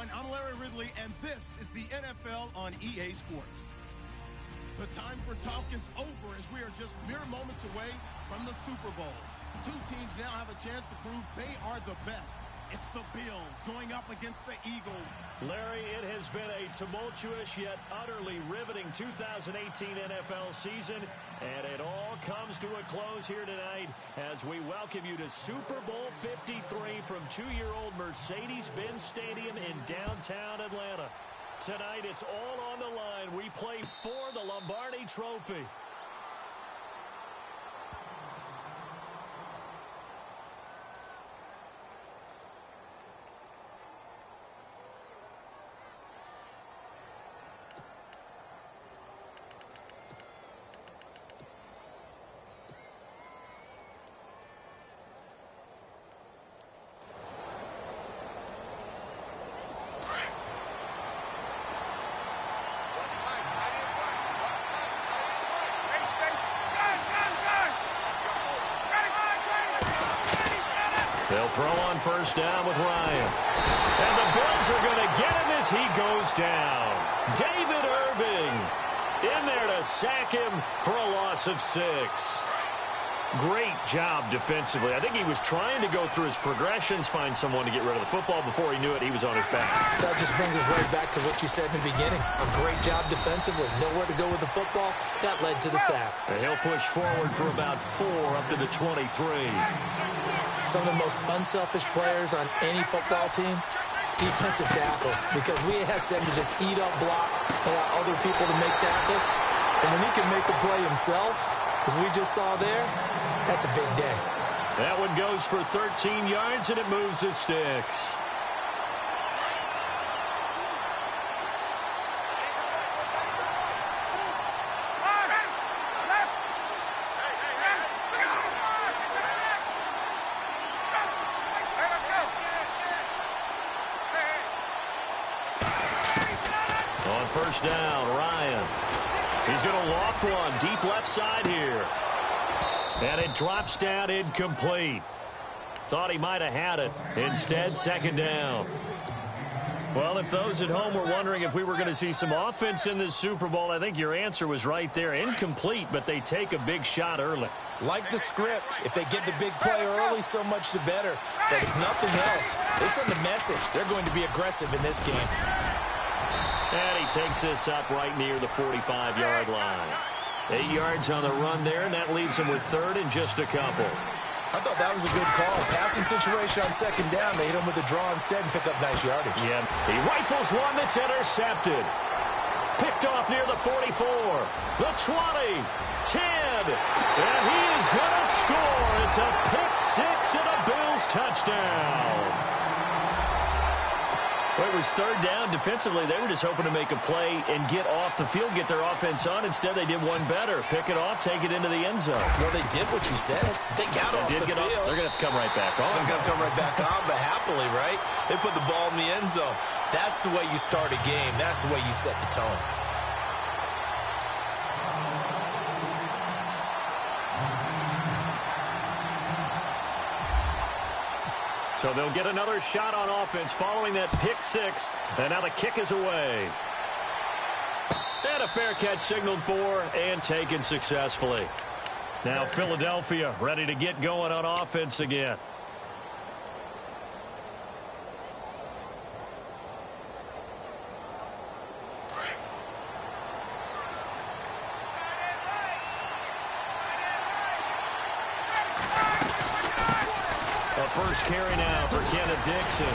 everyone, I'm Larry Ridley, and this is the NFL on EA Sports. The time for talk is over as we are just mere moments away from the Super Bowl. Two teams now have a chance to prove they are the best. It's the Bills going up against the Eagles. Larry, it has been a tumultuous yet utterly riveting 2018 NFL season, and it all comes to a close here tonight as we welcome you to Super Bowl 53 from two-year-old Mercedes-Benz Stadium in downtown Atlanta. Tonight, it's all on the line. We play for the Lombardi Trophy. They'll throw on first down with Ryan. And the Bills are going to get him as he goes down. David Irving in there to sack him for a loss of 6. Great job defensively. I think he was trying to go through his progressions, find someone to get rid of the football. Before he knew it, he was on his back. That just brings us right back to what you said in the beginning. A great job defensively. Nowhere to go with the football. That led to the sack. And he'll push forward for about 4 up to the 23. Some of the most unselfish players on any football team, defensive tackles, because we ask them to just eat up blocks and allow other people to make tackles. And when he can make the play himself, as we just saw there, that's a big day. That one goes for 13 yards, and it moves the sticks. On first down, Ryan. He's going to loft one deep left side here. And it drops down incomplete. Thought he might have had it. Instead, second down. Well, if those at home were wondering if we were going to see some offense in this Super Bowl, I think your answer was right there. Incomplete, but they take a big shot early. Like the script. If they get the big play early, so much the better. But if nothing else, they send a message. They're going to be aggressive in this game. And he takes this up right near the 45-yard line. 8 yards on the run there, and that leaves him with third and just a couple. I thought that was a good call. Passing situation on second down. They hit him with a draw instead and pick up nice yardage. Yeah, he rifles one that's intercepted. Picked off near the 44, the 20, 10, and he is going to score. It's a pick six and a Bills touchdown. Well, it was third down. Defensively, they were just hoping to make a play and get off the field, get their offense on. Instead, they did one better. Pick it off, take it into the end zone. Well, they did what you said. They got off the field. They're going to have to come right back on. They're going to come right back on, but happily, right? They put the ball in the end zone. That's the way you start a game. That's the way you set the tone. So they'll get another shot on offense following that pick six. And now the kick is away. And a fair catch signaled for and taken successfully. Now Philadelphia ready to get going on offense again. First carry now for Kenneth Dixon.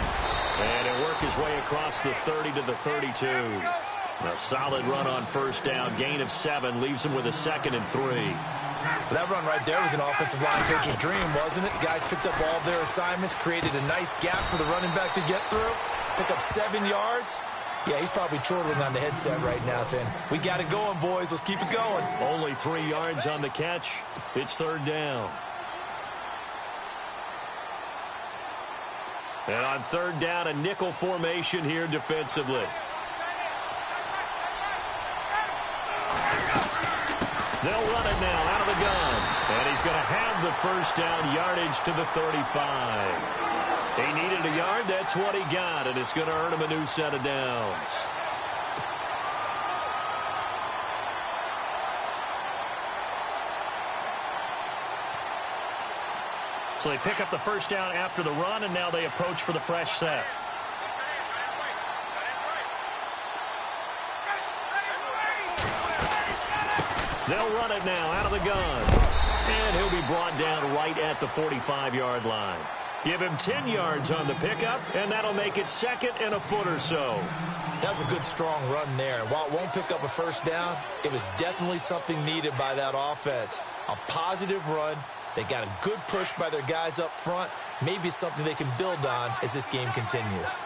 And he'll work his way across the 30 to the 32. A solid run on first down. Gain of 7 leaves him with a 2nd and 3. Well, that run right there was an offensive line coach's dream, wasn't it? Guys picked up all of their assignments, created a nice gap for the running back to get through. Pick up 7 yards. Yeah, he's probably chortling on the headset right now saying, we got it going, boys. Let's keep it going. Only 3 yards on the catch. It's third down. And on third down, a nickel formation here defensively. They'll run it now out of the gun. And he's going to have the first down, yardage to the 35. He needed a yard. That's what he got, and it's going to earn him a new set of downs. So they pick up the first down after the run, and now they approach for the fresh set. They'll run it now out of the gun. And he'll be brought down right at the 45-yard line. Give him 10 yards on the pickup, and that'll make it second and a foot or so. That was a good, strong run there. While it won't pick up a first down, it was definitely something needed by that offense. A positive run. They got a good push by their guys up front. Maybe something they can build on as this game continues.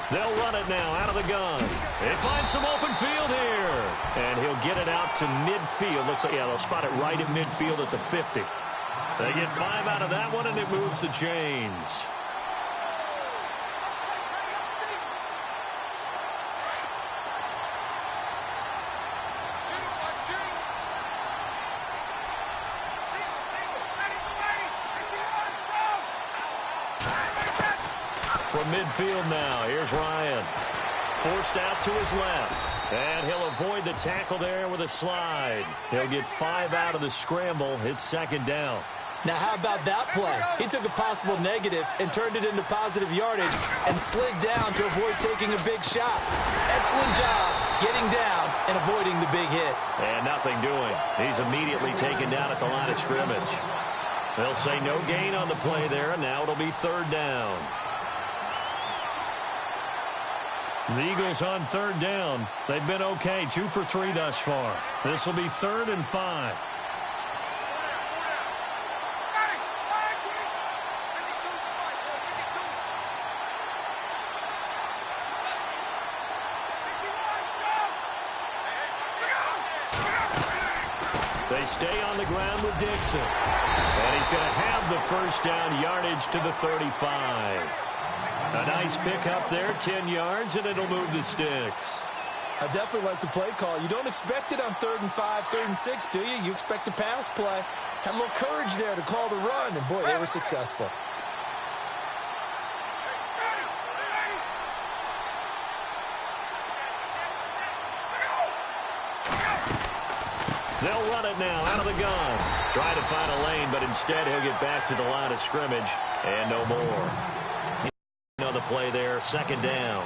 They'll run it now out of the gun. They find some open field here. And he'll get it out to midfield. Looks like, yeah, they'll spot it right at midfield at the 50. They get 5 out of that one, and it moves the chains. From midfield now, here's Ryan. Forced out to his left. And he'll avoid the tackle there with a slide. He'll get 5 out of the scramble. It's second down. Now, how about that play? He took a possible negative and turned it into positive yardage and slid down to avoid taking a big shot. Excellent job getting down and avoiding the big hit. And nothing doing. He's immediately taken down at the line of scrimmage. They'll say no gain on the play there, and now it'll be third down. The Eagles on third down. They've been okay, 2 for 3 thus far. This will be 3rd and 5. They stay on the ground with Dixon. And he's going to have the first down yardage to the 35. A nice pickup there, 10 yards, and it'll move the sticks. I definitely like the play call. You don't expect it on 3rd and 5, 3rd and 6, do you? You expect a pass play. Had a little courage there to call the run, and boy, they were successful. They'll run it now out of the gun. Try to find a lane, but instead he'll get back to the line of scrimmage, and no more. On the play there, second down.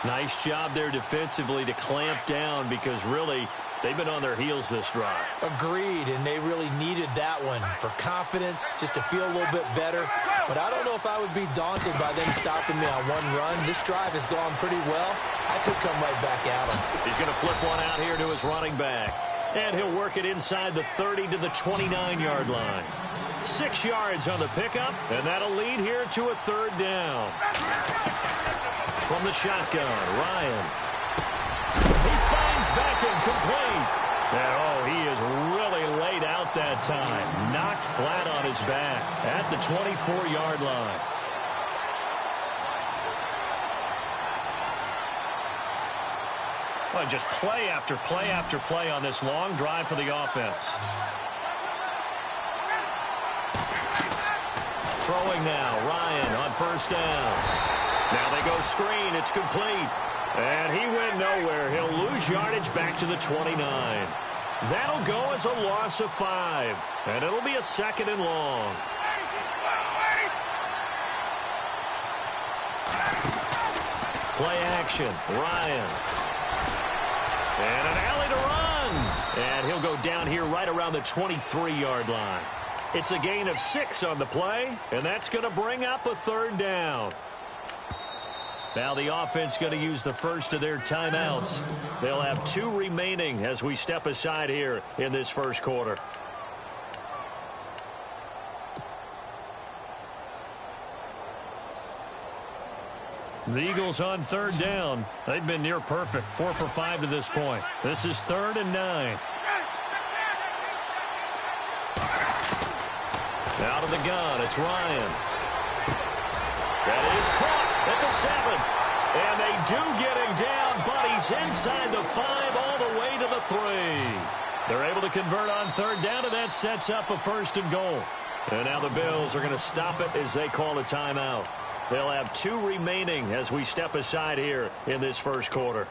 Nice job there defensively to clamp down because really they've been on their heels this drive. Agreed, and they really needed that one for confidence, just to feel a little bit better. But I don't know if I would be daunted by them stopping me on one run. This drive has gone pretty well. I could come right back at him. He's going to flip one out here to his running back. And he'll work it inside the 30 to the 29-yard line. 6 yards on the pickup, and that'll lead here to a third down. From the shotgun, Ryan. He finds Beckham complete. And, oh, he is really laid out that time. Knocked flat on his back at the 24-yard line. Well, just play after play after play on this long drive for the offense. Throwing now, Ryan on first down. Now they go screen, it's complete. And he went nowhere. He'll lose yardage back to the 29. That'll go as a loss of 5. And it'll be a second and long. Play action, Ryan. And an alley to run. And he'll go down here right around the 23-yard line. It's a gain of 6 on the play, and that's going to bring up a third down. Now the offense going to use the first of their timeouts. They'll have 2 remaining as we step aside here in this first quarter. The Eagles on third down. They've been near perfect, 4 for 5 to this point. This is 3rd and 9. Out of the gun, it's Ryan. That is caught at the 7. And they do get him down, but he's inside the 5 all the way to the 3. They're able to convert on third down, and that sets up a 1st and goal. And now the Bills are going to stop it as they call a timeout. They'll have 2 remaining as we step aside here in this first quarter.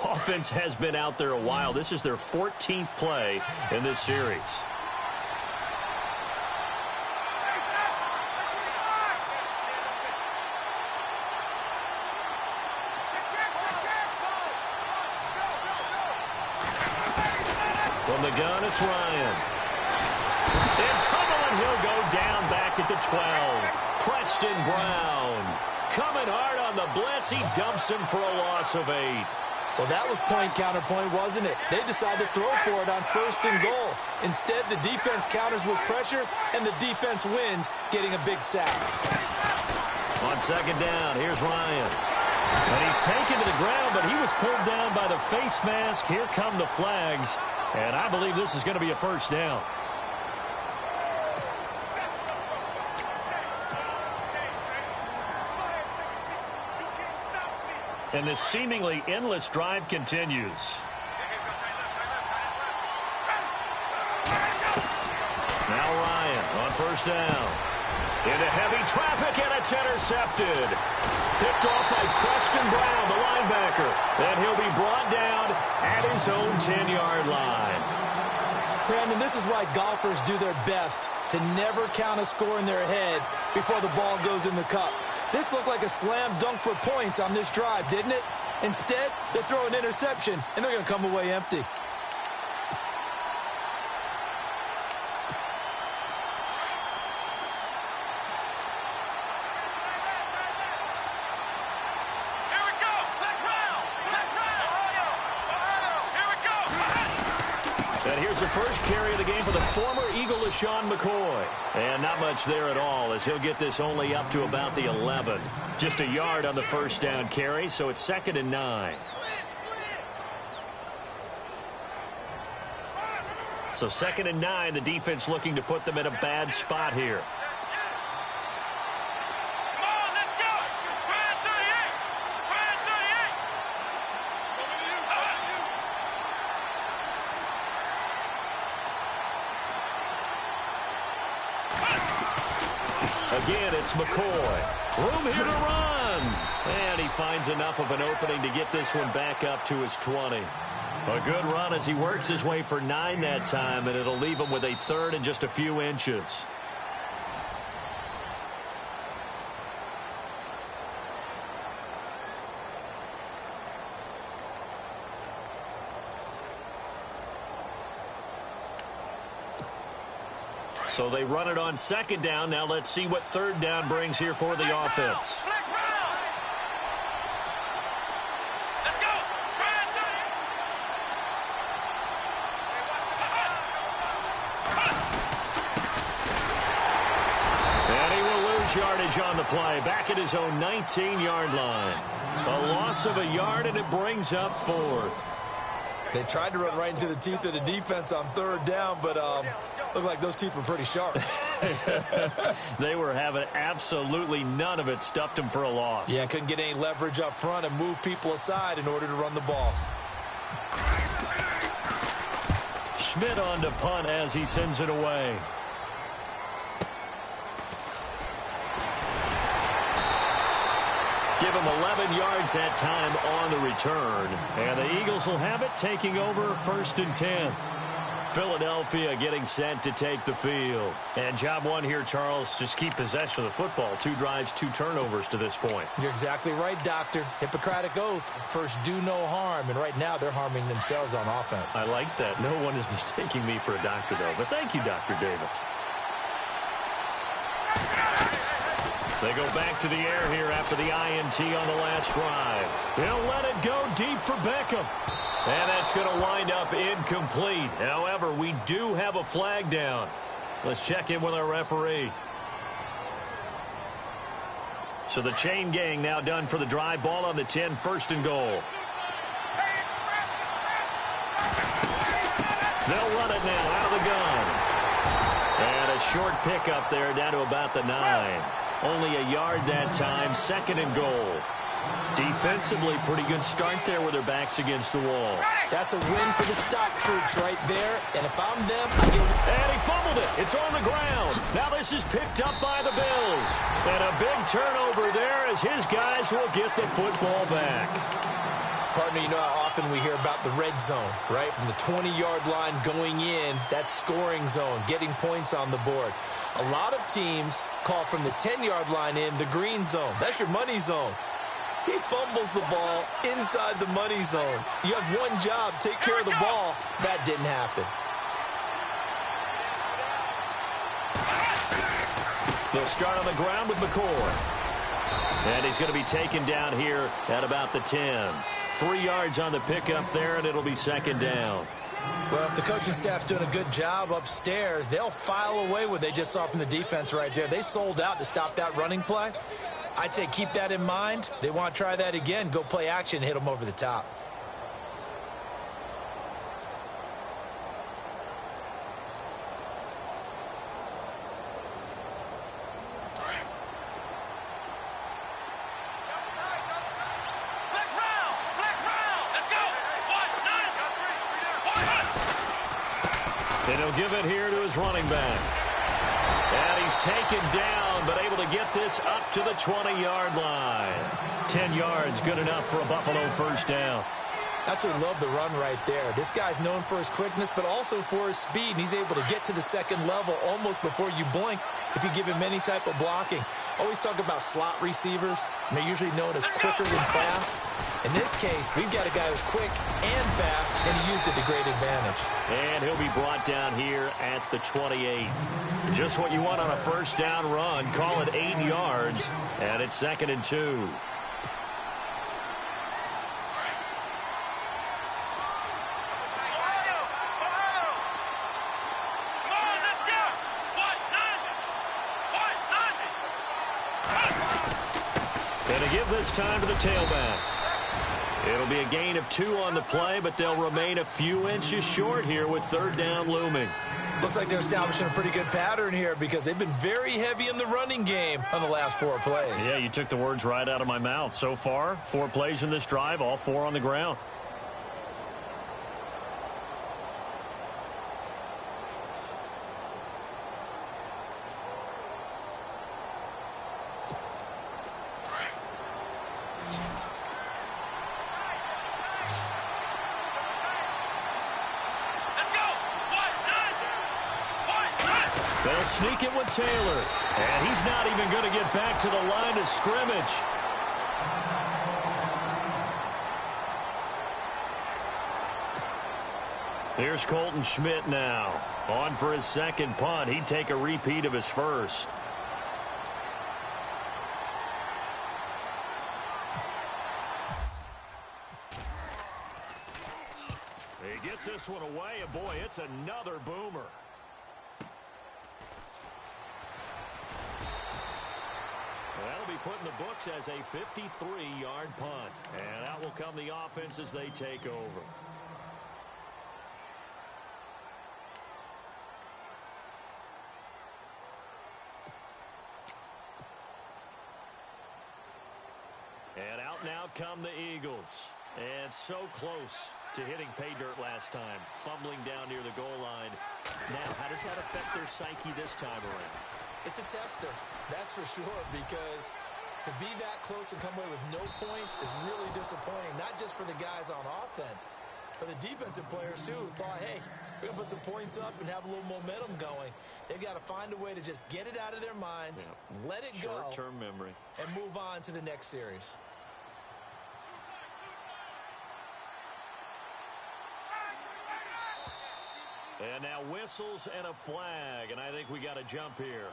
Offense has been out there a while. This is their 14th play in this series. From the gun, it's Ryan. In trouble, and he'll go down back at the 12. Preston Brown coming hard on the blitz. He dumps him for a loss of 8. Well, that was point counterpoint, wasn't it? They decided to throw for it on 1st and goal. Instead, the defense counters with pressure, and the defense wins, getting a big sack. On 2nd down, here's Ryan. And he's taken to the ground, but he was pulled down by the face mask. Here come the flags. And I believe this is going to be a 1st down. And this seemingly endless drive continues. Now Ryan on 1st down. Into heavy traffic, and it's intercepted. Picked off by Preston Brown, the linebacker. And he'll be brought down at his own 10-yard line. Brandon, this is why golfers do their best to never count a score in their head before the ball goes in the cup. This looked like a slam dunk for points on this drive, didn't it? Instead, they throw an interception, and they're going to come away empty. And here's the first carry of the game for the former Eagle, LaShawn McCoy. And not much there at all, as he'll get this only up to about the 11. Just a yard on the 1st down carry, so it's 2nd and 9. So 2nd and 9, the defense looking to put them in a bad spot here. Again, it's McCoy. Room here to run. And he finds enough of an opening to get this one back up to his 20. A good run as he works his way for 9 that time, and it'll leave him with a 3rd and just a few inches. So they run it on 2nd down. Now let's see what 3rd down brings here for the offense. And he will lose yardage on the play. Back at his own 19-yard line. A loss of a yard, and it brings up 4th. They tried to run right into the teeth of the defense on 3rd down, but looked like those teeth were pretty sharp. They were having absolutely none of it. Stuffed him for a loss. Yeah, couldn't get any leverage up front and move people aside in order to run the ball. Schmidt on to punt as he sends it away. Give him 11 yards that time on the return. And the Eagles will have it, taking over 1st and 10. Philadelphia getting set to take the field. And job one here, Charles, just keep possession of the football. 2 drives, 2 turnovers to this point. You're exactly right, Doctor. Hippocratic oath. First, do no harm. And right now, they're harming themselves on offense. I like that. No one is mistaking me for a doctor, though. But thank you, Dr. Davis. They go back to the air here after the INT on the last drive. He'll let it go deep for Beckham. And that's going to wind up incomplete. However, we do have a flag down. Let's check in with our referee. So the chain gang now done for the drive. Ball on the 10, 1st and goal. They'll run it now out of the gun. And a short pickup there down to about the 9. Only a yard that time, 2nd and goal. Defensively, pretty good start there with their backs against the wall. That's a win for the stock troops right there. And if I'm them, I get... And he fumbled it. It's on the ground. Now this is picked up by the Bills. And a big turnover there as his guys will get the football back. Partner, you know how often we hear about the red zone, right? From the 20-yard line going in, that scoring zone, getting points on the board. A lot of teams call from the 10-yard line in the green zone. That's your money zone. He fumbles the ball inside the money zone. You have one job, take care of the ball. That didn't happen. They'll start on the ground with McCoy. And he's going to be taken down here at about the 10. 3 yards on the pickup there, and it'll be 2nd down. Well, if the coaching staff's doing a good job upstairs, they'll file away what they just saw from the defense right there. They sold out to stop that running play. I'd say keep that in mind. They want to try that again. Go play action, hit them over the top. And he'll give it here to his running back. And he's taken down, but able to get this up to the 20-yard line. 10 yards, good enough for a Buffalo first down. Absolutely love the run right there. This guy's known for his quickness, but also for his speed. And he's able to get to the second level almost before you blink if you give him any type of blocking. Always talk about slot receivers, and they're usually known as quicker than fast. In this case, we've got a guy who's quick and fast, and he used it to great advantage. And he'll be brought down here at the 28. Just what you want on a first down run. Call it 8 yards, and it's 2nd and 2. And to give this time to the tailback. It'll be a gain of 2 on the play, but they'll remain a few inches short here with 3rd down looming. Looks like they're establishing a pretty good pattern here because they've been very heavy in the running game on the last 4 plays. Yeah, you took the words right out of my mouth. So far, 4 plays in this drive, all 4 on the ground. They'll sneak it with Taylor. And he's not even going to get back to the line of scrimmage. Here's Colton Schmidt now. On for his 2nd punt. He'd take a repeat of his first. He gets this one away, and boy, it's another boomer. That'll be put in the books as a 53-yard punt. And out will come the offense as they take over. And out now come the Eagles. And so close to hitting pay dirt last time. Fumbling down near the goal line. Now, how does that affect their psyche this time around? It's a tester, that's for sure, because to be that close and come away with no points is really disappointing, not just for the guys on offense, but the defensive players, too, who thought, hey, we're going to put some points up and have a little momentum going. They've got to find a way to just get it out of their minds, let it go, short-term memory, and move on to the next series. And now whistles and a flag, and I think we got a jump here.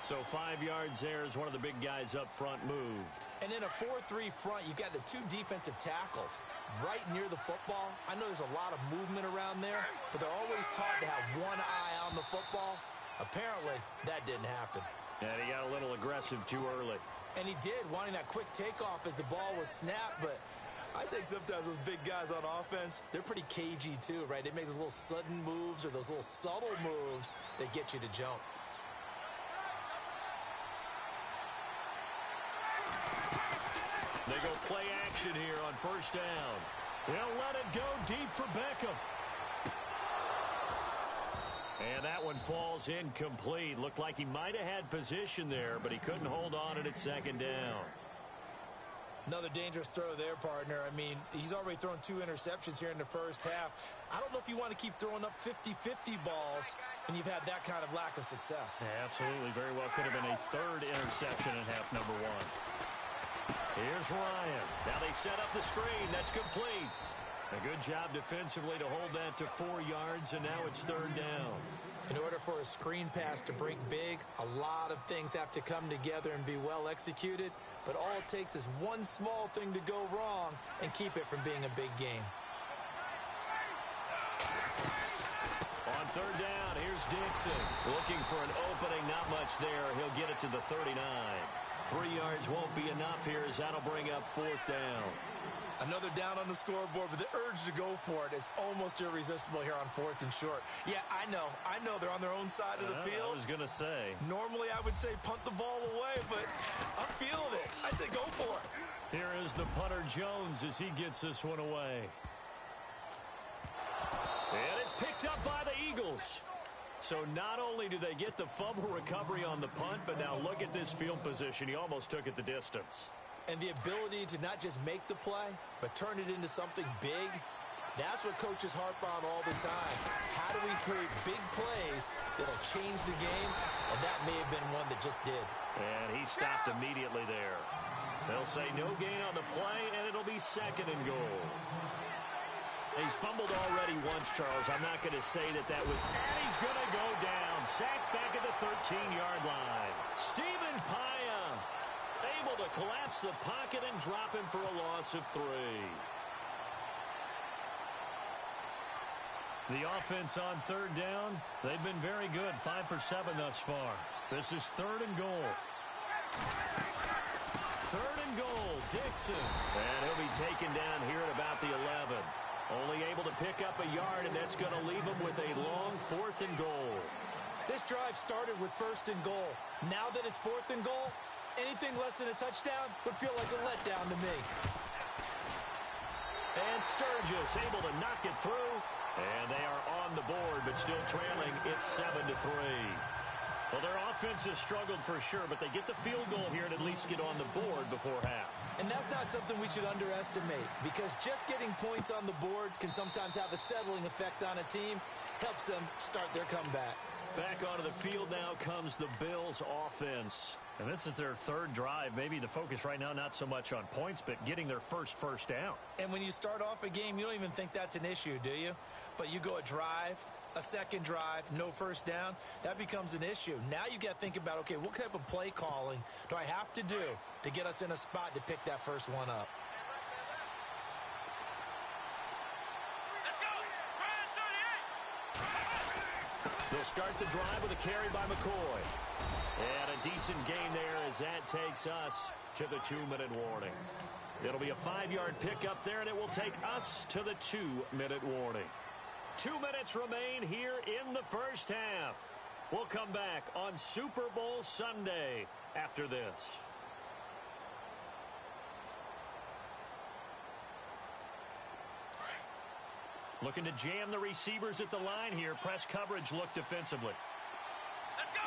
So 5 yards there as one of the big guys up front moved. And in a 4-3 front, you got the 2 defensive tackles right near the football. I know there's a lot of movement around there, but they're always taught to have one eye on the football. Apparently, that didn't happen. And he got a little aggressive too early. And he did, wanting that quick takeoff as the ball was snapped, but I think sometimes those big guys on offense, they're pretty cagey too, right? They make those little sudden moves or those little subtle moves that get you to jump. They go play action here on first down. They'll let it go deep for Beckham. And that one falls incomplete. Looked like he might have had position there, but he couldn't hold on at second down. Another dangerous throw there, partner. I mean, he's already thrown 2 interceptions here in the first half. I don't know if you want to keep throwing up 50-50 balls when you've had that kind of lack of success. Yeah, absolutely. Very well could have been a 3rd interception in half number 1. Here's Ryan. Now they set up the screen. That's complete. A good job defensively to hold that to 4 yards, and now it's 3rd down. In order for a screen pass to break big, a lot of things have to come together and be well executed, but all it takes is one small thing to go wrong and keep it from being a big game. On 3rd down, here's Dixon. Looking for an opening, not much there. He'll get it to the 39. 3 yards won't be enough here as that'll bring up 4th down. Another down on the scoreboard, but the urge to go for it is almost irresistible here on 4th and short. Yeah, I know they're on their own side of the field. I was going to say. Normally I would say punt the ball away, but I'm feeling it. I say go for it. Here is the punter Jones as he gets this one away. And it's picked up by the Eagles. So not only do they get the fumble recovery on the punt, but now look at this field position. He almost took it the distance. And the ability to not just make the play, but turn it into something big, that's what coaches harp on all the time. How do we create big plays that'll change the game? And that may have been one that just did. And he stopped immediately there. They'll say no gain on the play, and it'll be 2nd and goal. He's fumbled already once, Charles. I'm not going to say that was... And he's going to go down. Sacked back at the 13-yard line. Stephen Paya able to collapse the pocket and drop him for a loss of 3. The offense on 3rd down, they've been very good. 5 for 7 thus far. This is 3rd and goal. 3rd and goal, Dixon. And he'll be taken down here at about the 11. Only able to pick up a yard, and that's going to leave him with a long 4th and goal. This drive started with 1st and goal. Now that it's 4th and goal, anything less than a touchdown would feel like a letdown to me. And Sturgis able to knock it through. And they are on the board, but still trailing. It's 7-3. Well, their offense has struggled for sure, but they get the field goal here and at least get on the board before half. And that's not something we should underestimate, because just getting points on the board can sometimes have a settling effect on a team. Helps them start their comeback. Back onto the field now comes the Bills offense. And this is their 3rd drive. Maybe the focus right now not so much on points, but getting their first down. And when you start off a game, you don't even think that's an issue, do you? But you go a drive, a 2nd drive, no 1st down, that becomes an issue. Now you got to think about, okay, what type of play calling do I have to do to get us in a spot to pick that first one up? They'll start the drive with a carry by McCoy. And a decent gain there as that takes us to the 2-minute warning. It'll be a 5-yard pickup there, and it will take us to the 2-minute warning. 2 minutes remain here in the first half. We'll come back on Super Bowl Sunday after this. Looking to jam the receivers at the line here. Press coverage look defensively. Let's go!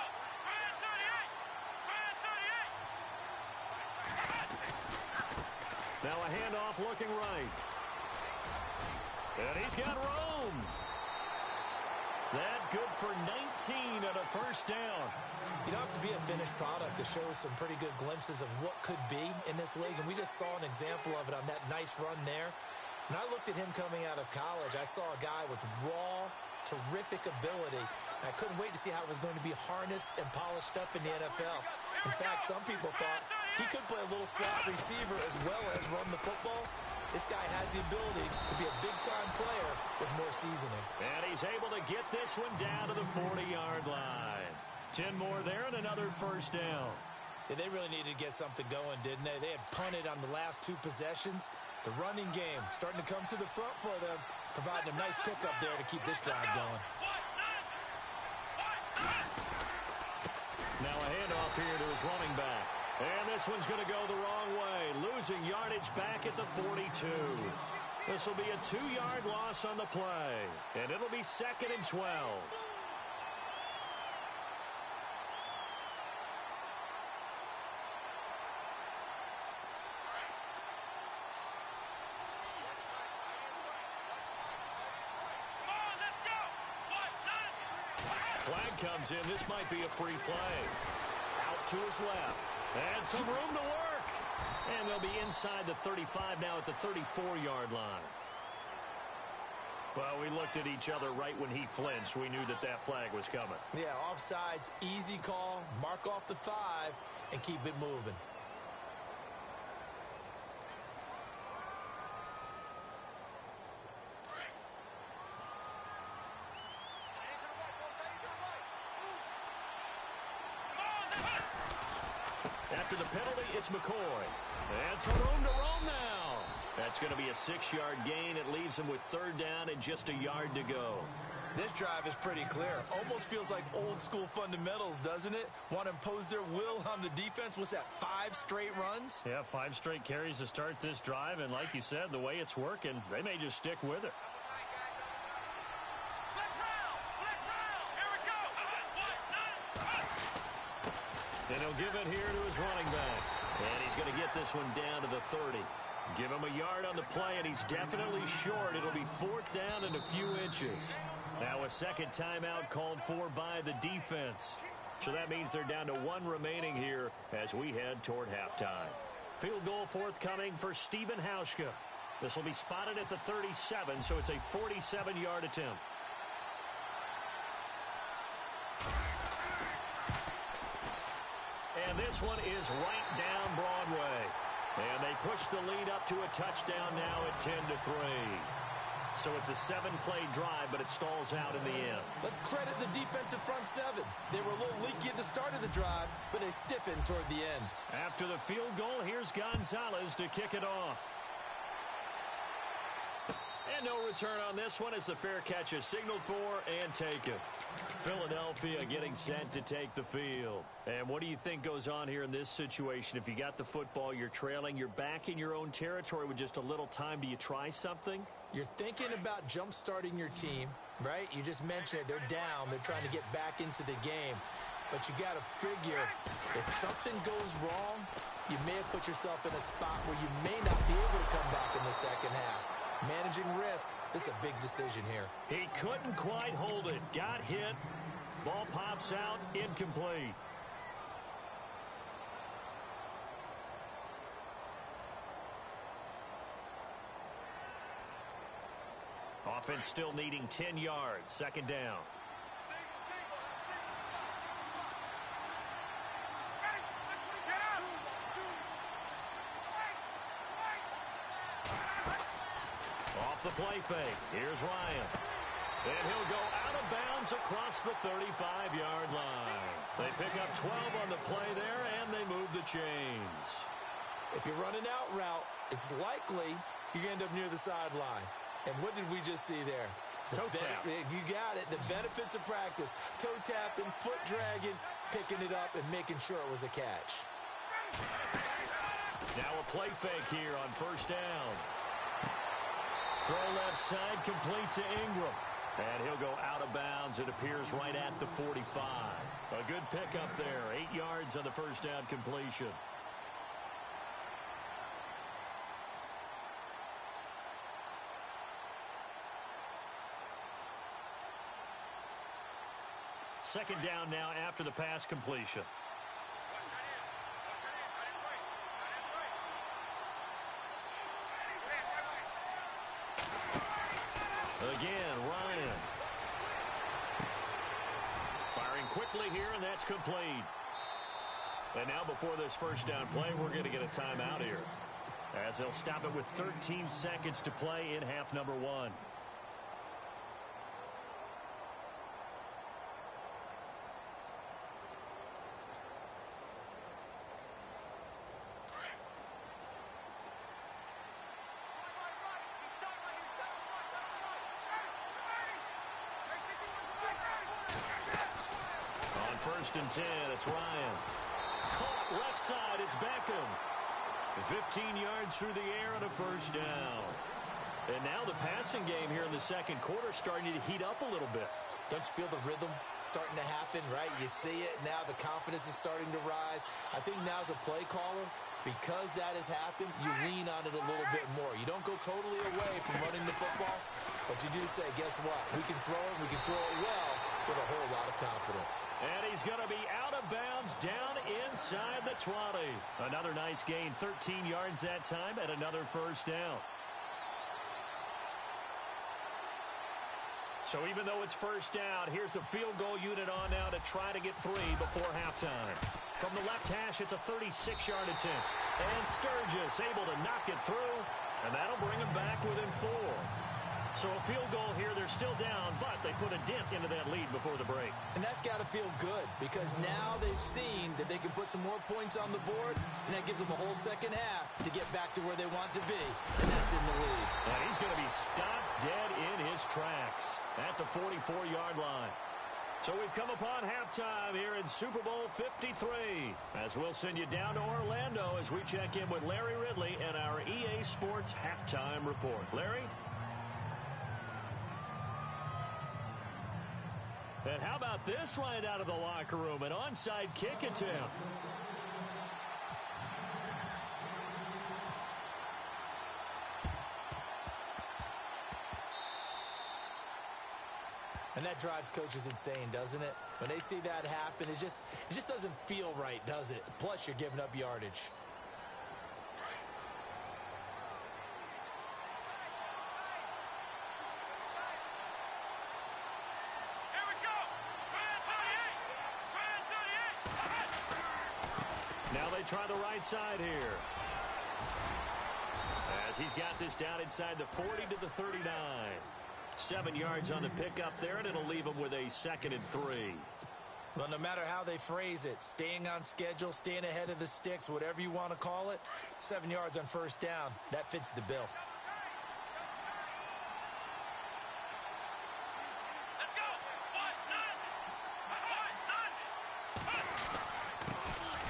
Now a handoff looking right. And he's got Rome. That good for 19 at a 1st down. You don't have to be a finished product to show some pretty good glimpses of what could be in this league, and we just saw an example of it on that nice run there. When I looked at him coming out of college, I saw a guy with raw, terrific ability. I couldn't wait to see how it was going to be harnessed and polished up in the NFL. In fact, some people thought he could play a little slot receiver as well as run the football. This guy has the ability to be a big-time player with more seasoning. And he's able to get this one down to the 40-yard line. 10 more there and another 1st down. Yeah, they really needed to get something going, didn't they? They had punted on the last 2 possessions. The running game starting to come to the front for them, providing a nice pickup there to keep this drive going. Now a handoff here to his running back. And this one's going to go the wrong way, losing yardage back at the 42. This will be a 2-yard loss on the play, and it'll be 2nd and 12. Flag comes in. This might be a free play. Out to his left. And some room to work. And they'll be inside the 35 now at the 34-yard line. Well, we looked at each other right when he flinched. We knew that that flag was coming. Yeah, offsides, easy call. Mark off the 5 and keep it moving. After the penalty, it's McCoy. And some room to roam now. That's going to be a 6-yard gain. It leaves him with 3rd down and just a yard to go. This drive is pretty clear. Almost feels like old-school fundamentals, doesn't it? Want to impose their will on the defense. What's that, 5 straight runs? Yeah, 5 straight carries to start this drive. And like you said, the way it's working, they may just stick with it. And he'll give it here to his running back. And he's going to get this one down to the 30. Give him a yard on the play, and he's definitely short. It'll be 4th down and a few inches. Now a second timeout called for by the defense. So that means they're down to 1 remaining here as we head toward halftime. Field goal forthcoming for Stephen Hauschka. This will be spotted at the 37, so it's a 47-yard attempt. And this one is right down Broadway. And they push the lead up to a touchdown now at 10-3. So it's a 7-play drive, but it stalls out in the end. Let's credit the defensive front 7. They were a little leaky at the start of the drive, but they stiffened toward the end. After the field goal, here's Gonzalez to kick it off. And no return on this one as the fair catch is signaled for and taken. Philadelphia getting set to take the field. And what do you think goes on here in this situation? If you got the football, you're trailing, you're back in your own territory with just a little time. Do you try something? You're thinking about jump-starting your team, right? You just mentioned it. They're down. They're trying to get back into the game. But you got to figure if something goes wrong, you may have put yourself in a spot where you may not be able to come back in the second half. Managing risk, this is a big decision here. He couldn't quite hold it. Got hit. Ball pops out. Incomplete. Offense still needing 10 yards. 2nd down. Off the play fake. Here's Ryan. And he'll go out of bounds across the 35-yard line. They pick up 12 on the play there, and they move the chains. If you're running out route, it's likely you're going to end up near the sideline. And what did we just see there? Toe tap. You got it. The benefits of practice. Toe tapping, foot dragging, picking it up, and making sure it was a catch. Now a play fake here on 1st down. Throw left side, complete to Ingram. And he'll go out of bounds. It appears right at the 45. A good pickup there. 8 yards on the 1st down completion. Second down now after the pass completion. Again, Ryan. Firing quickly here, and that's complete. And now before this 1st down play, we're going to get a timeout here, as they'll stop it with 13 seconds to play in half number 1. On 1st and 10, it's Ryan. caught left side. It's Beckham. 15 yards through the air and a first down. And now the passing game here in the second quarter starting to heat up a little bit. Don't you feel the rhythm starting to happen, right? You see it now. The confidence is starting to rise. I think now as a play caller, because that has happened, you lean on it a little bit more. You don't go totally away from running the football, but you do say, guess what? We can throw it. We can throw it well with a whole lot of confidence. And he's going to be out of bounds down inside the 20. Another nice gain, 13 yards that time, and another first down. So even though it's first down, here's the field goal unit on now to try to get 3 before halftime. From the left hash, it's a 36-yard attempt. And Sturgis able to knock it through, and that'll bring him back within 4. So a field goal here, they're still down, but they put a dent into that lead before the break. And that's got to feel good because now they've seen that they can put some more points on the board, and that gives them a whole second half to get back to where they want to be, and that's in the lead. And he's going to be stopped dead in his tracks at the 44-yard line. So we've come upon halftime here in Super Bowl 53 as we'll send you down to Orlando as we check in with Larry Ridley and our EA Sports Halftime Report. Larry? And how about this right out of the locker room, an onside kick attempt. And that drives coaches insane, doesn't it? When they see that happen, it just doesn't feel right, does it? Plus, you're giving up yardage. Now they try the right side here. As he's got this down inside the 40 to the 39. 7 yards on the pickup there, and it'll leave him with a 2nd and 3. Well, no matter how they phrase it, staying on schedule, staying ahead of the sticks, whatever you want to call it, 7 yards on first down, that fits the bill.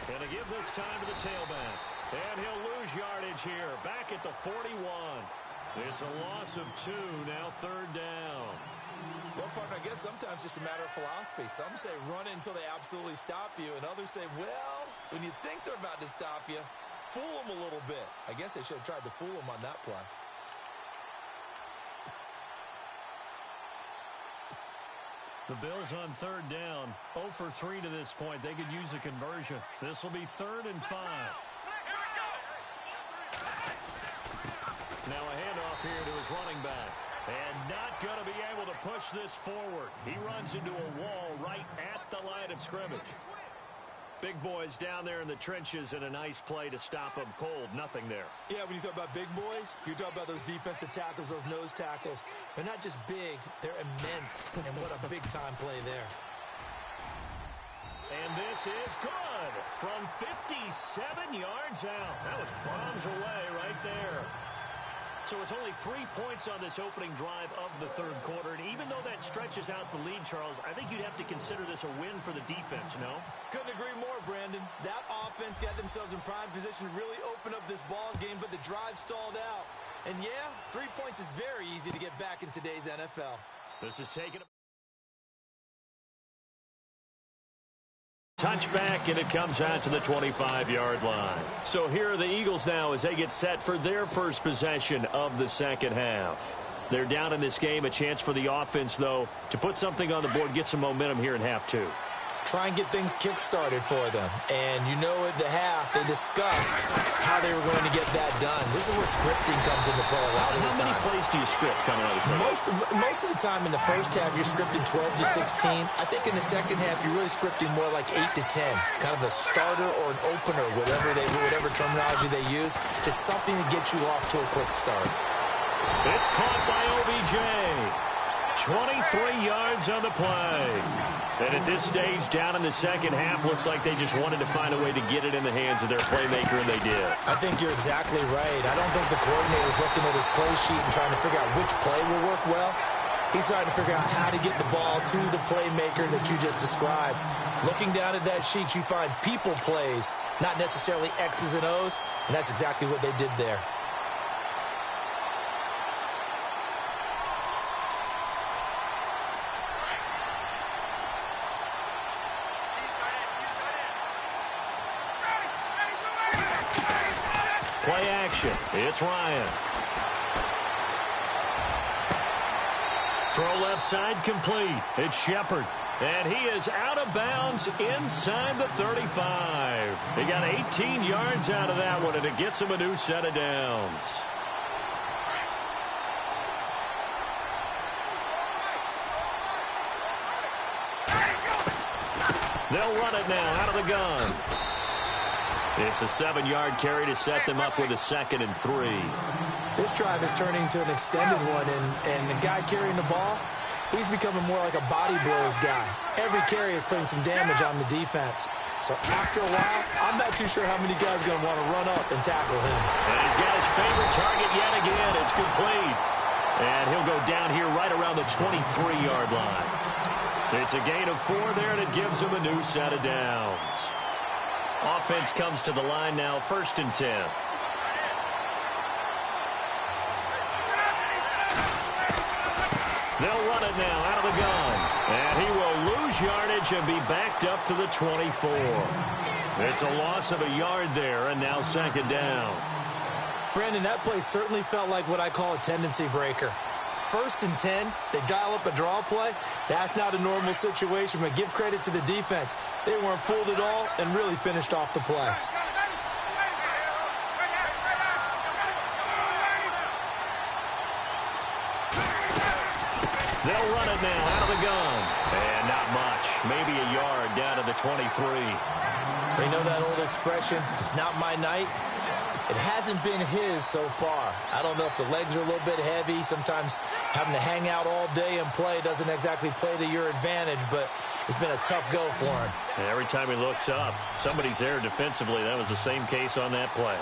And to give this time to the tailback. And he'll lose yardage here. Back at the 41. It's a loss of 2, now 3rd down. Well, partner, I guess sometimes it's just a matter of philosophy. Some say run it until they absolutely stop you, and others say, well, when you think they're about to stop you, fool them a little bit. I guess they should have tried to fool them on that play. The Bills on 3rd down, 0 for 3 to this point. They could use a conversion. This will be 3rd and 5. Now a handoff here to his running back. And not going to be able to push this forward. He runs into a wall right at the line of scrimmage. Big boys down there in the trenches, and a nice play to stop them cold. Nothing there. Yeah, when you talk about big boys, you're talking about those defensive tackles, those nose tackles. They're not just big, they're immense. And what a big-time play there. And this is good from 57 yards out. That was bombs away right there. So it's only 3 points on this opening drive of the 3rd quarter. And even though that stretches out the lead, Charles, I think you'd have to consider this a win for the defense, no? Couldn't agree more, Brandon. That offense got themselves in prime position to really open up this ball game, but the drive stalled out. And yeah, 3 points is very easy to get back in today's NFL. This is taken. Touchback, and it comes out to the 25-yard line. So here are the Eagles now as they get set for their first possession of the second half. They're down in this game. A chance for the offense, though, to put something on the board, get some momentum here in half 2. Try and get things kick-started for them. And you know at the half, they discussed how they were going to get that done. This is where scripting comes into play a lot of the time. How many plays do you script coming out of the second? Most of the time in the first half, you're scripting 12 to 16. I think in the second half, you're really scripting more like 8 to 10. Kind of a starter or an opener, whatever terminology they use. Just something to get you off to a quick start. It's caught by OBJ. 23 yards on the play. And at this stage, down in the second half, looks like they just wanted to find a way to get it in the hands of their playmaker, and they did. I think you're exactly right. I don't think the coordinator's looking at his play sheet and trying to figure out which play will work well. He's trying to figure out how to get the ball to the playmaker that you just described. Looking down at that sheet, you find people plays, not necessarily X's and O's, and that's exactly what they did there. Play action. It's Ryan. Throw left side complete. It's Shepard. And he is out of bounds inside the 35. He got 18 yards out of that one, and it gets him a new set of downs. They'll run it now out of the gun. It's a 7-yard carry to set them up with a 2nd and 3. This drive is turning into an extended one, and the guy carrying the ball, he's becoming more like a body blows guy. Every carry is putting some damage on the defense. So after a while, I'm not too sure how many guys are going to want to run up and tackle him. And he's got his favorite target yet again. It's complete. And he'll go down here right around the 23-yard line. It's a gain of 4 there, and it gives him a new set of downs. Offense comes to the line now, 1st and 10. They'll run it now out of the gun. And he will lose yardage and be backed up to the 24. It's a loss of a yard there, and now 2nd down. Brandon, that play certainly felt like what I call a tendency breaker. 1st and 10, they dial up a draw play. That's not a normal situation, but give credit to the defense. They weren't fooled at all and really finished off the play. They'll run it now out of the gun. And not much. Maybe a yard down to the 23. You know that old expression, it's not my night? It hasn't been his so far. I don't know if the legs are a little bit heavy. Sometimes having to hang out all day and play doesn't exactly play to your advantage, but it's been a tough go for him. And every time he looks up, somebody's there defensively. That was the same case on that play.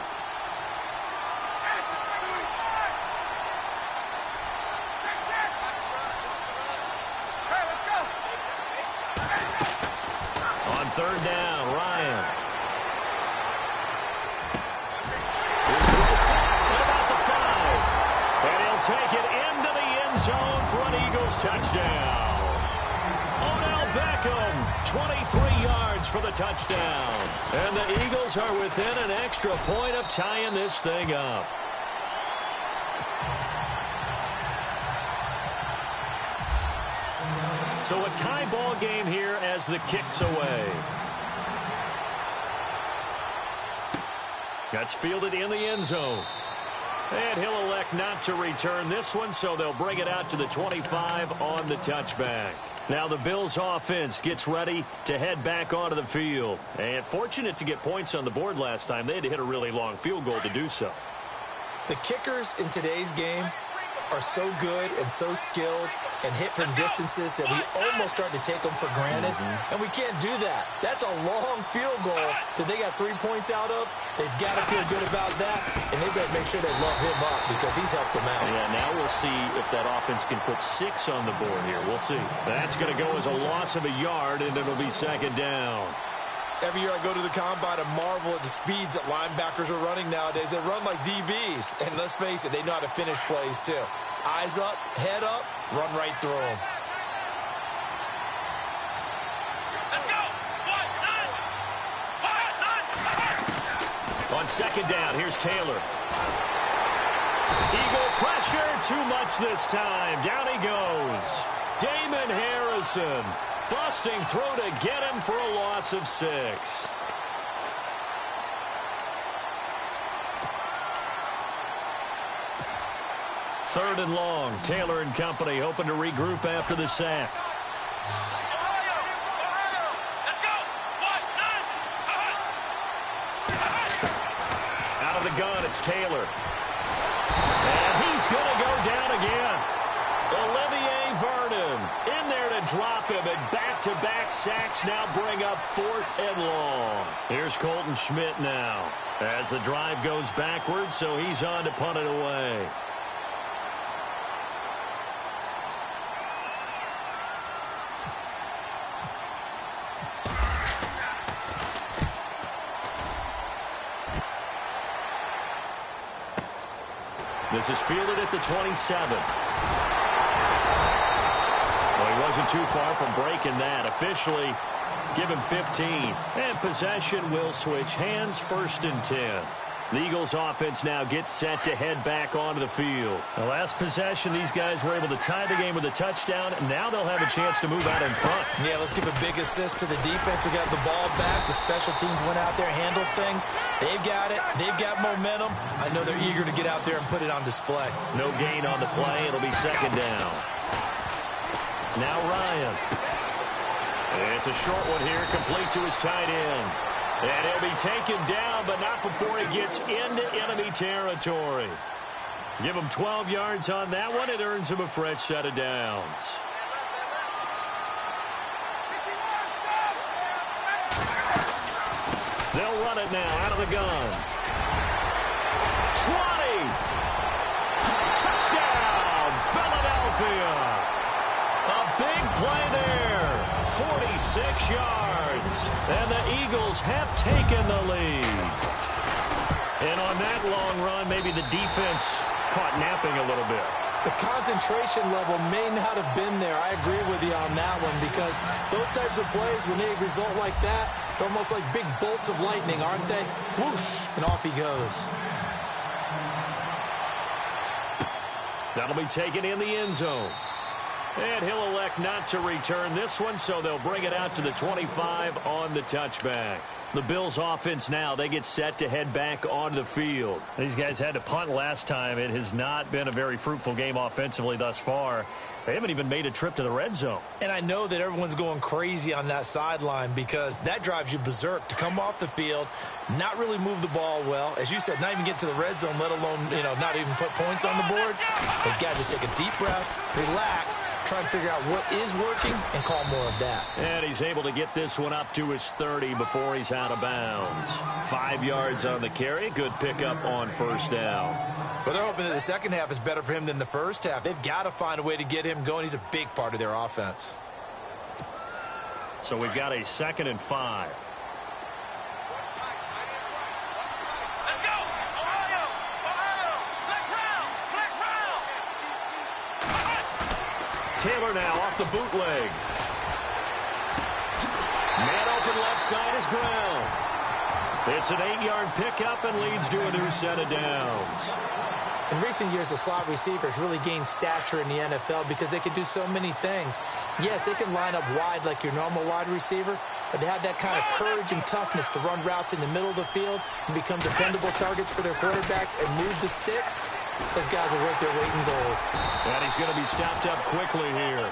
On 3rd down, Ryan. Take it into the end zone for an Eagles touchdown. Odell Beckham, 23 yards for the touchdown. And the Eagles are within an extra point of tying this thing up. So a tie ball game here as the kick's away. That's fielded in the end zone. And he'll elect not to return this one, so they'll bring it out to the 25 on the touchback. Now the Bills offense gets ready to head back onto the field. And fortunate to get points on the board last time. They had to hit a really long field goal to do so. The kickers in today's game are so good and so skilled and hit from distances that we almost start to take them for granted. And we can't do that. That's a long field goal that they got 3 points out of. They've got to feel good about that, and they better make sure they love him up because he's helped them out. Yeah, now we'll see if that offense can put 6 on the board here. We'll see. That's going to go as a loss of a yard, and it'll be 2nd down. Every year I go to the combine and marvel at the speeds that linebackers are running nowadays. They run like DBs. And let's face it, they know how to finish plays too. Eyes up, head up, run right through them. On 2nd down, here's Taylor. Eagle pressure, too much this time. Down he goes. Damon Harrison. Busting through to get him for a loss of 6. Third and long. Taylor and company hoping to regroup after the sack. Out of the gun, it's Taylor. And he's going to go down again. Olivier Vernon in there to drop him, and back-to-back sacks now bring up 4th and long. Here's Colton Schmidt now as the drive goes backwards, so he's on to punt it away. This is fielded at the 27. Well, he wasn't too far from breaking that. Officially, give him 15. And possession will switch hands, 1st and 10. The Eagles offense now gets set to head back onto the field. The last possession, these guys were able to tie the game with a touchdown, and now they'll have a chance to move out in front. Yeah, let's give a big assist to the defense who got the ball back. The special teams went out there, handled things. They've got it. They've got momentum. I know they're eager to get out there and put it on display. No gain on the play. It'll be 2nd down. Now Ryan. It's a short one here, complete to his tight end. And he'll be taken down, but not before he gets into enemy territory. Give him 12 yards on that one. It earns him a fresh set of downs. They'll run it now out of the gun. 20. Touchdown, Philadelphia. A big play there. 46 yards. And the Eagles have taken the lead. And on that long run, maybe the defense caught napping a little bit. The concentration level may not have been there. I agree with you on that one because those types of plays, when they result like that, they're almost like big bolts of lightning, aren't they? Whoosh, and off he goes. That'll be taken in the end zone. And he'll elect not to return this one, so they'll bring it out to the 25 on the touchback. The Bills offense now, they get set to head back onto the field. These guys had to punt last time. It has not been a very fruitful game offensively thus far. They haven't even made a trip to the red zone. And I know that everyone's going crazy on that sideline because that drives you berserk to come off the field, not really move the ball well. As you said, not even get to the red zone, let alone, not even put points on the board. But got to just take a deep breath, relax, try and figure out what is working and call more of that. And he's able to get this one up to his 30 before he's out of bounds. 5 yards on the carry. Good pickup on 1st down. Well, they're hoping that the second half is better for him than the first half. They've got to find a way to get him going. He's a big part of their offense. So we've got a 2nd and 5. Taylor now off the bootleg. Man open left side is Brown. It's an 8-yard pickup and leads to a new set of downs. In recent years, the slot receivers really gained stature in the NFL because they can do so many things. Yes, they can line up wide like your normal wide receiver, but to have that kind of courage and toughness to run routes in the middle of the field and become dependable targets for their quarterbacks and move the sticks, those guys are worth their weight in gold. And he's going to be stopped up quickly here.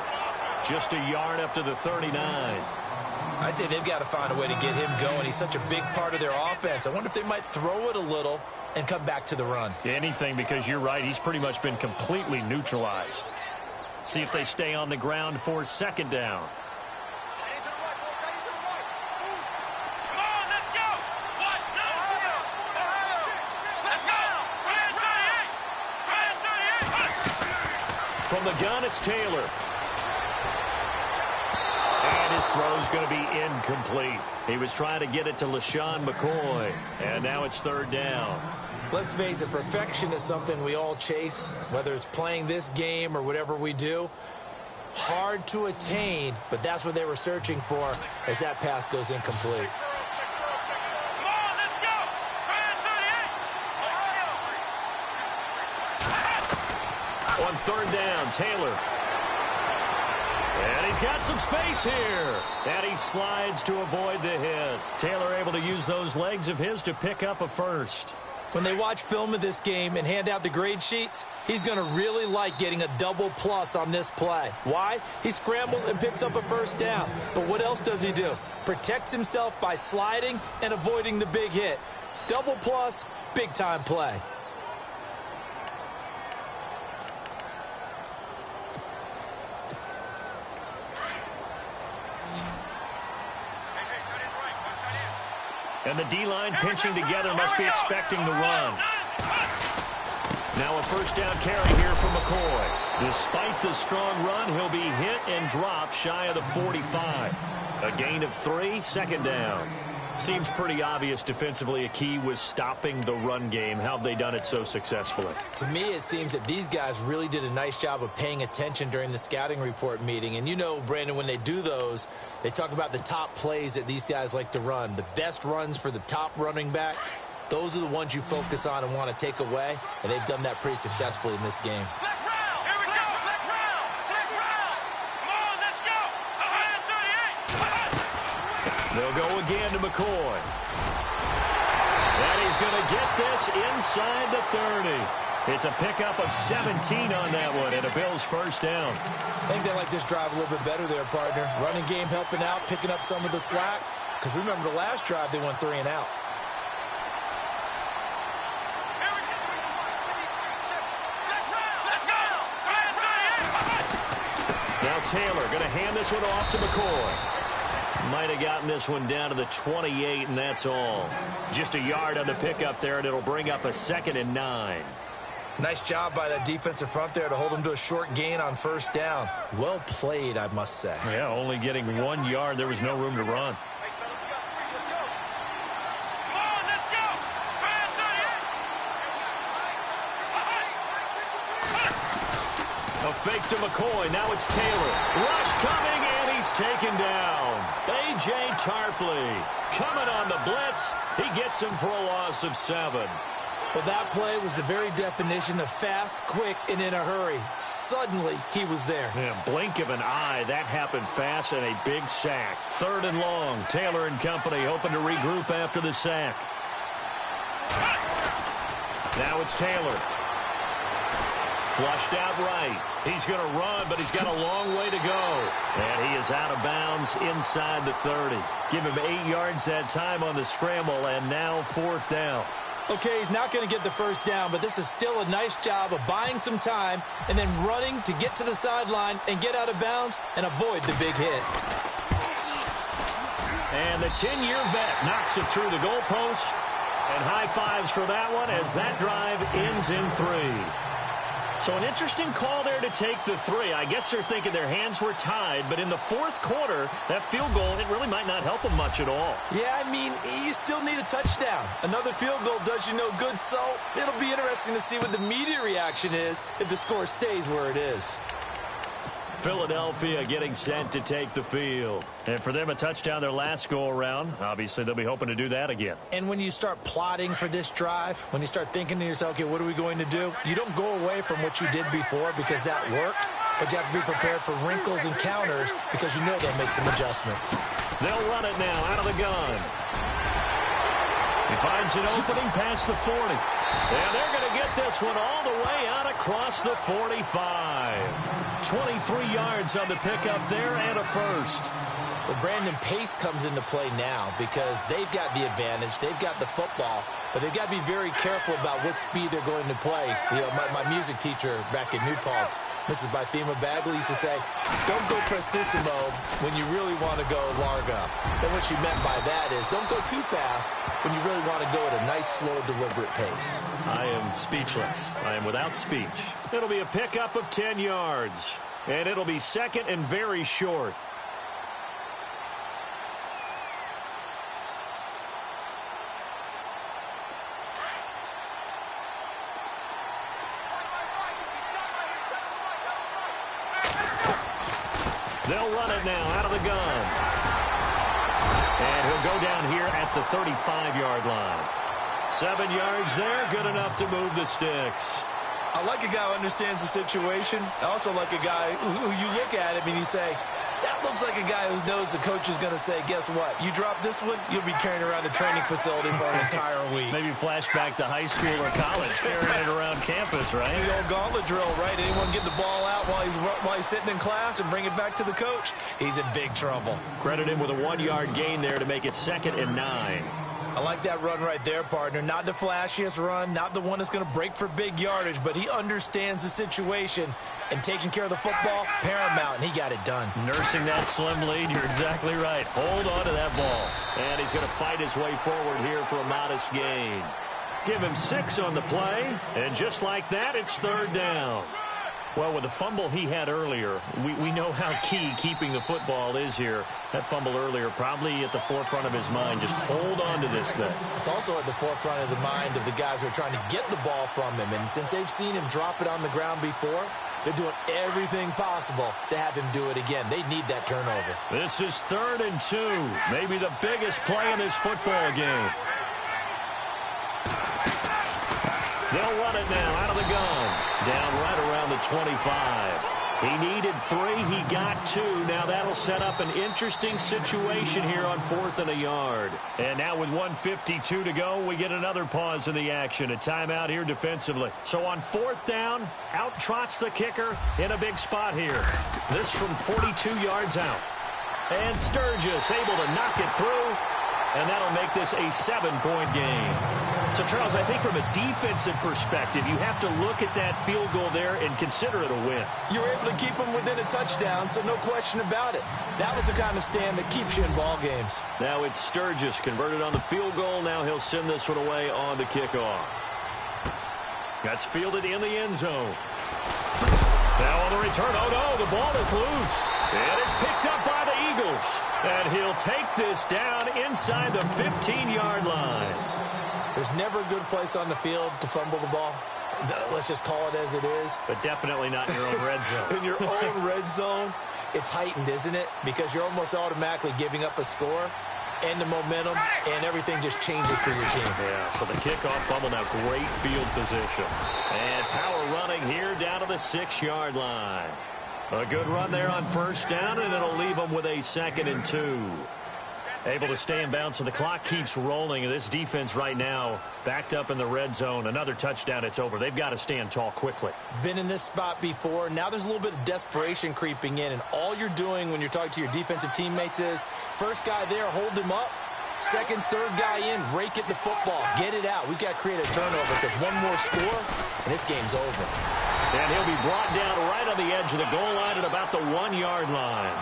Just a yard up to the 39. I'd say they've got to find a way to get him going. He's such a big part of their offense. I wonder if they might throw it a little and come back to the run. Anything, because you're right. He's pretty much been completely neutralized. See if they stay on the ground for 2nd down. From the gun, it's Taylor. And his throw's going to be incomplete. He was trying to get it to LaShawn McCoy. And now it's 3rd down. Let's face it, perfection is something we all chase, whether it's playing this game or whatever we do. Hard to attain, but that's what they were searching for as that pass goes incomplete. On 3rd down, Taylor. And he's got some space here. And he slides to avoid the hit. Taylor able to use those legs of his to pick up a first. When they watch film of this game and hand out the grade sheets, he's going to really like getting a double plus on this play. Why? He scrambles and picks up a 1st down. But what else does he do? Protects himself by sliding and avoiding the big hit. Double plus, big-time play. And the D-line pinching together must be expecting the run. Now a 1st down carry here from McCoy. Despite the strong run, he'll be hit and dropped shy of the 45. A gain of 3, 2nd down. Seems pretty obvious defensively a key was stopping the run game. How have they done it so successfully? To me, it seems that these guys really did a nice job of paying attention during the scouting report meeting. And you know, Brandon, when they do those, they talk about the top plays that these guys like to run. The best runs for the top running back, those are the ones you focus on and want to take away. And they've done that pretty successfully in this game. They'll go again to McCoy. And he's going to get this inside the 30. It's a pickup of 17 on that one, and a Bills first down. I think they like this drive a little bit better there, partner. Running game helping out, picking up some of the slack. Because remember, the last drive, they went 3 and out. Now Taylor going to hand this one off to McCoy. Might have gotten this one down to the 28, and that's all. Just a yard on the pickup there, and it'll bring up a 2nd and 9. Nice job by that defensive front there to hold them to a short gain on first down. Well played, I must say. Yeah, only getting 1 yard. There was no room to run. A fake to McCoy. Now it's Taylor. Rush coming, and he's taken down. A.J. Tarpley coming on the blitz. He gets him for a loss of 7. Well, that play was the very definition of fast, quick, and in a hurry. Suddenly, he was there. Yeah, blink of an eye. That happened fast, and a big sack. 3rd and long. Taylor and company hoping to regroup after the sack. Now it's Taylor. Flushed out right. He's going to run, but he's got a long way to go. And he is out of bounds inside the 30. Give him 8 yards that time on the scramble, and now 4th down. Okay, he's not going to get the first down, but this is still a nice job of buying some time and then running to get to the sideline and get out of bounds and avoid the big hit. And the 10-year vet knocks it through the goalpost. And high fives for that one as that drive ends in 3. So an interesting call there to take the 3. I guess they're thinking their hands were tied, but in the 4th quarter, that field goal, it really might not help them much at all. Yeah, I mean, you still need a touchdown. Another field goal does you no good, so it'll be interesting to see what the media reaction is if the score stays where it is. Philadelphia getting set to take the field. And for them, a touchdown their last go-around. Obviously, they'll be hoping to do that again. And when you start plotting for this drive, when you start thinking to yourself, okay, what are we going to do? You don't go away from what you did before because that worked, but you have to be prepared for wrinkles and counters because you know they'll make some adjustments. They'll run it now out of the gun. He finds an opening past the 40. And they're going to get this one all the way out across the 45. 23 yards on the pickup there and a first. Well, Brandon, pace comes into play now because they've got the advantage. They've got the football, but they've got to be very careful about what speed they're going to play. You know, my music teacher back in New Paltz, Mrs. Bythema Bagley, used to say, don't go prestissimo when you really want to go larga. And what she meant by that is don't go too fast when you really want to go at a nice, slow, deliberate pace. I am speechless. I am without speech. It'll be a pickup of 10 yards, and it'll be 2nd and very short. They'll run it now out of the gun. And he'll go down here at the 35-yard line. 7 yards there, good enough to move the sticks. I like a guy who understands the situation. I also like a guy who you look at him and you say, that looks like a guy who knows the coach is going to say, guess what? You drop this one, you'll be carrying around a training facility for an entire week. Maybe flashback to high school or college, carrying it around campus, right? The old gauntlet drill, right? Anyone get the ball out while he's sitting in class and bring it back to the coach? He's in big trouble. Credit him with a 1-yard gain there to make it 2nd and 9. I like that run right there, partner. Not the flashiest run, not the one that's going to break for big yardage, but he understands the situation, and taking care of the football, paramount, and he got it done. Nursing that slim lead, you're exactly right. Hold on to that ball. And he's going to fight his way forward here for a modest gain. Give him 6 on the play, and just like that, it's 3rd down. Well, with the fumble he had earlier, we know how key keeping the football is here. That fumble earlier probably at the forefront of his mind. Just hold on to this thing. It's also at the forefront of the mind of the guys who are trying to get the ball from him. And since they've seen him drop it on the ground before, they're doing everything possible to have him do it again. They need that turnover. This is 3rd and 2. Maybe the biggest play in this football game. They'll run it now out of the gun. Down right around the 25. He needed 3. He got 2. Now that'll set up an interesting situation here on 4th and a yard. And now with 1:52 to go, we get another pause in the action. A timeout here defensively. So on 4th down, out trots the kicker in a big spot here. This from 42 yards out. And Sturgis able to knock it through. And that'll make this a 7-point game. So, Charles, I think from a defensive perspective, you have to look at that field goal there and consider it a win. You were able to keep them within a touchdown, so no question about it. That was the kind of stand that keeps you in ball games. Now it's Sturgis converted on the field goal. Now he'll send this one away on the kickoff. That's fielded in the end zone. Now on the return, oh no, the ball is loose. It is picked up by the Eagles. And he'll take this down inside the 15-yard line. There's never a good place on the field to fumble the ball. Let's just call it as it is. But definitely not in your own red zone. In your own red zone, it's heightened, isn't it? Because you're almost automatically giving up a score and the momentum, and everything just changes for your team. Yeah, so the kickoff fumble, now great field position. And power running here down to the 6-yard line. A good run there on 1st down, and it'll leave them with a 2nd and 2. Able to stay in bounds, so the clock keeps rolling. This defense right now backed up in the red zone. Another touchdown, it's over. They've got to stand tall quickly. Been in this spot before. Now there's a little bit of desperation creeping in, and all you're doing when you're talking to your defensive teammates is, first guy there, hold him up. Second, third guy in, rake at the football. Get it out. We've got to create a turnover because one more score, and this game's over. And he'll be brought down right on the edge of the goal line at about the 1-yard line.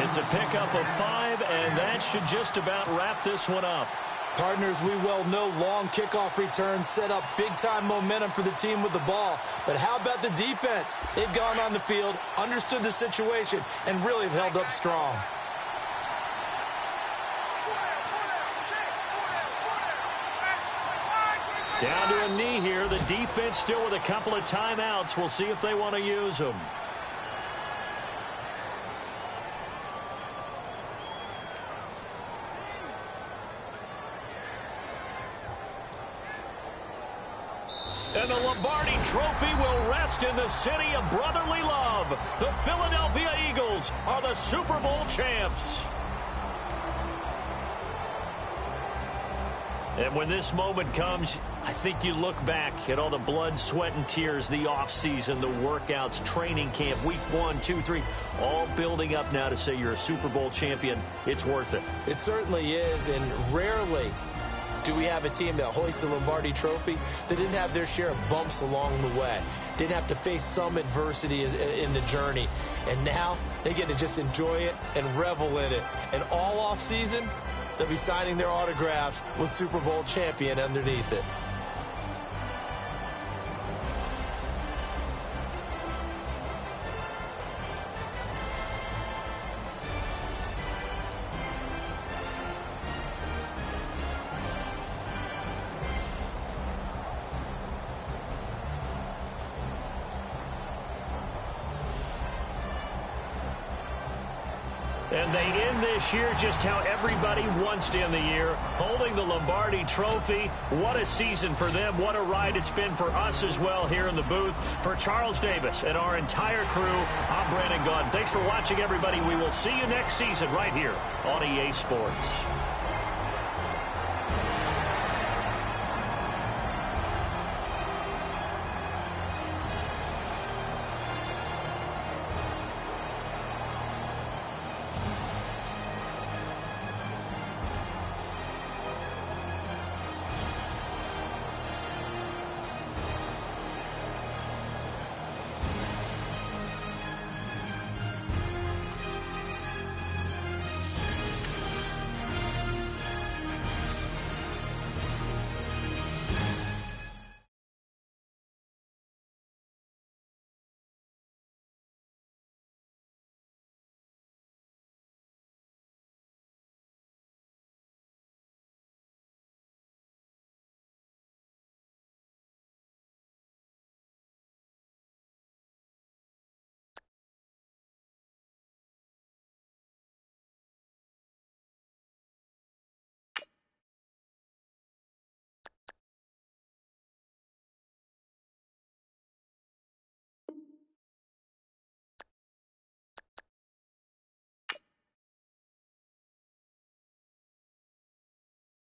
It's a pickup of 5, and that should just about wrap this one up. Partners, we well know long kickoff returns set up big-time momentum for the team with the ball. But how about the defense? They've gone on the field, understood the situation, and really have held up strong. Down to a knee here. The defense still with a couple of timeouts. We'll see if they want to use them. And the Lombardi Trophy will rest in the city of brotherly love. The Philadelphia Eagles are the Super Bowl champs. And when this moment comes, I think you look back at all the blood, sweat, and tears, the offseason, the workouts, training camp, week 1, 2, 3, all building up now to say you're a Super Bowl champion. It's worth it. It certainly is, and rarely do we have a team that hoists the Lombardi Trophy that didn't have their share of bumps along the way, didn't have to face some adversity in the journey, and now they get to just enjoy it and revel in it. And all offseason, they'll be signing their autographs with Super Bowl champion underneath it. And they end this year just how everybody wants to end the year, holding the Lombardi Trophy. What a season for them. What a ride it's been for us as well here in the booth. For Charles Davis and our entire crew, I'm Brandon Gaudin. Thanks for watching, everybody. We will see you next season right here on EA Sports.